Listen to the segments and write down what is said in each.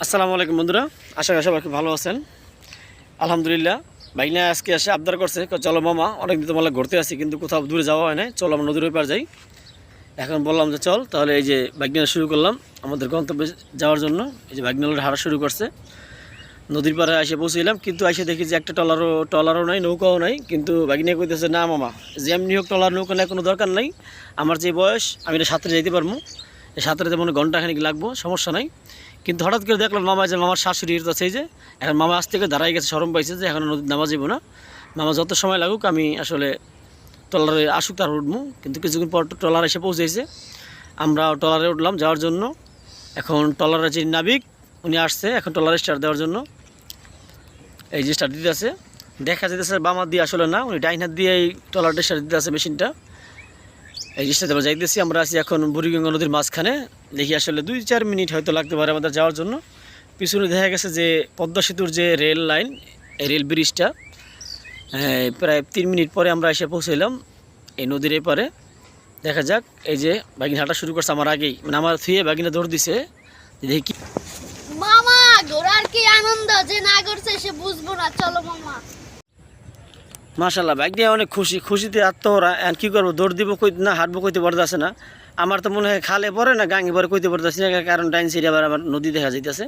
আসসালামু আলাইকুম বন্ধুরা, আশা করি সবাই খুব ভালো আছেন। আলহামদুলিল্লাহ। বাইকনা আজকে এসে আবদার করছে, চলো মামা অনেকদিন তোমার ঘুরতে আসি, কিন্তু কোথাও দূরে যাওয়া হয় না, চলো আমরা নদীর ওই পার যাই। এখন বললাম যে চল, তাহলে এই যে বাইকনা শুরু করলাম আমাদের গন্তব্যে যাওয়ার জন্য। এই যে বাইকনা হাঁটা শুরু করছে, নদীর পাড়ে এসে পৌঁছলাম, কিন্তু এসে দেখি যে একটা টলারও নাই, নৌকাও নাই। কিন্তু বাইকনা কইতেছে না মামা, যেমনি হোক টলার নৌকা নেই, কোনো দরকার নাই, আমার যে বয়স আমি এটা সাঁতরে যেতে পারবো, এই সাঁতরে যেমন ঘন্টাখানিক লাগবো, সমস্যা নাই। কিন্তু হঠাৎ করে দেখলাম মামা, যে মামার শাশুড়ির তো সেই যে এখন মামা আজ থেকে দাঁড়াই গেছে, শরম পাইছে যে এখন নদীর নামা যাবো না, মামা যত সময় লাগুক আমি আসলে ট্রলারে আসুক তার উঠবো। কিন্তু কিছুক্ষণ পর ট্রলার এসে পৌঁছেছে, আমরা ট্রলারে উঠলাম যাওয়ার জন্য। এখন ট্রলারের যে নাবিক উনি আসছে এখন ট্রলারে স্টার্ট দেওয়ার জন্য। এই যে স্টার্ট দিতে আছে, দেখা যেতেছে বামা দিয়ে আসলে না, উনি ডাইন হাত দিয়ে এই ট্রলারটা স্টার্ট দিতে আছে মেশিনটা। এই জিনিসটা আমরা যাইতেছি, আমরা আছি এখন বুড়িগঙ্গা নদীর মাঝখানে। দেখি আসলে 2-4 মিনিট হয়তো লাগতে পারে আমাদের যাওয়ার জন্য। পিছনে দেখা গেছে যে পদ্মা সেতুর যে রেল লাইন, এই রেল ব্রিজটা, প্রায় 3 মিনিট পরে আমরা এসে পৌঁছলাম এই নদীর এপারে। দেখা যাক, এই যে বাগিনা হাঁটা শুরু করছে আমার আগেই, মানে আমার থুয়ে বাগিনা দৌড় দিছে। দেখি কি মামা, ঘোরার কি আনন্দ, যে না করছে সে বুঝবো না। চলো মামা। মাশাল্লাহ, বাইক নিয়ে অনেক খুশিতে আত্মহরা। এখন কী করবো, দৌড় দিব কই না হাঁটবো কইতে পারতেছে না। আমার তো মনে হয় খালে পরে না গাঙে পরে কইতে পারতেছি না, কারণ ডাইন সাইডে আবার আমার নদী দেখা যাইতেছে,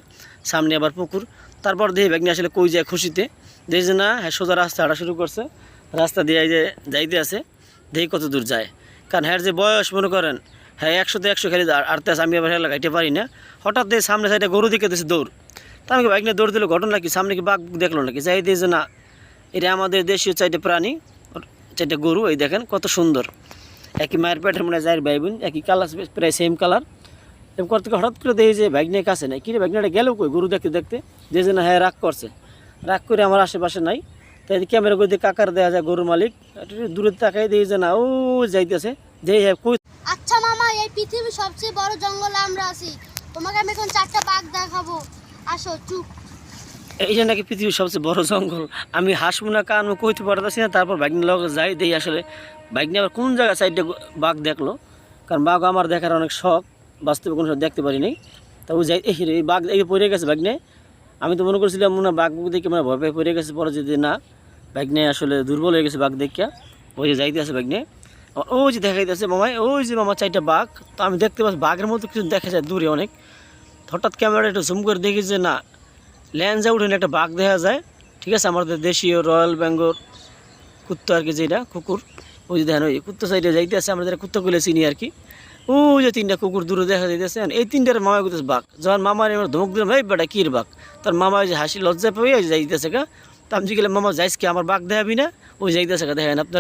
সামনে আবার পুকুর। তারপর দেখি বাইক নিয়ে আসলে কই যায় খুশিতে, দেখি যে না হ্যাঁ সোজা রাস্তা হাঁটা শুরু করছে, রাস্তা দিয়ে যে যাইতে আছে, দেখি কত দূর যায়। কারণ হ্যাঁ যে বয়স মনে করেন, হ্যাঁ 100-তে 100 খেলে আড়তে আছে, আমি আবার হেলা গাইতে পারি না। হঠাৎ দিয়ে সামনে সাইডে গরু দিকে দিয়েছে দৌড়, তা আমি বাইক নিয়ে দৌড় দিল, ঘটনা কি সামনে কি বাঘ দেখলো নাকি, যাই দিয়ে যে না এটা আমাদের দেশীয় 4টে প্রাণী, 4টে গরু। এই দেখেন কত সুন্দর, একই মায়ের পেটের মনে যায় ভাই বোন, একই কালার, প্রায় সেম কালার। এরকম করতে হঠাৎ করে দেখি যে বাইক নিয়ে কাছে নাই, কিরে বাইক নিয়ে গেলেও কই গরু দেখতে দেখতে, যে না হ্যাঁ রাগ করছে, রাগ করে আমার আশেপাশে নাই। তাই ক্যামেরা করে দিয়ে কাকার দেওয়া যায় গরুর মালিক, একটু দূরে তাকাই দেখি যে না ও যাইতেছে, যে হ্যাঁ কই। আচ্ছা মামা, এই পৃথিবীর সবচেয়ে বড় জঙ্গলে আমরা আছি, তোমাকে আমি এখন 4টা বাঘ দেখাবো, আসো। চুপ। এই যে নাকি পৃথিবীর সবচেয়ে বড় জঙ্গল, আমি হাসবো না কান কইতে পারতেছি না। তারপর বাইক নিয়ে লগে যাই, দেখি আসলে বাইক নিয়ে আবার কোন জায়গায় সাইডে বাঘ দেখলো, কারণ বাঘ আমার দেখার অনেক শখ, বাস্তবে কোনো সময় দেখতে পারি নাই। তা ও যাই এই বাঘ এই পড়ে গেছে বাইক নিয়ে। আমি তো মনে করছিলাম মনে বাঘ দেখে মানে ভয় পেয়ে পড়ে গেছে, পরে যদি না বাইক নিয়ে আসলে দুর্বল হয়ে গেছে বাঘ দেখিয়া। ওই যে যাইতে আছে বাইক নিয়ে, ওই যে দেখাইতেছে মামাই, ওই যে মামা 4টা বাঘ। তো আমি দেখতে পাচ্ছি বাঘের মতো কিছু দেখা যায় দূরে অনেক। হঠাৎ ক্যামেরা একটু জুম করে দেখি যে না ল্যান্সে উঠে একটা বাঘ দেখা যায়। ঠিক আছে, আমাদের দেশীয় রয়্যাল বেঙ্গল কুত্তা আর কি, যেটা কুকুর, ওই যে দেখেন ওই কুত্তা সাইডে যাইতে আছে, আমরা যারা কুত্তাগুলো চিনি আর কি। ওই যে 3টা কুকুর দূরে দেখা যাইতেছে, এই 3টার মামা করতেছে বাঘ। যখন মামার এবার ধমক দিলাম এই বেটা কির বাঘ, তার মামা ওই যে হাসি লজ্জা পেয়ে যাইতেছে গা। তা আমি গেলে মামা যাইস কি আমার বাঘ দেখাবি না, ওই যাইতেছে গা, দেখেন আপনারা।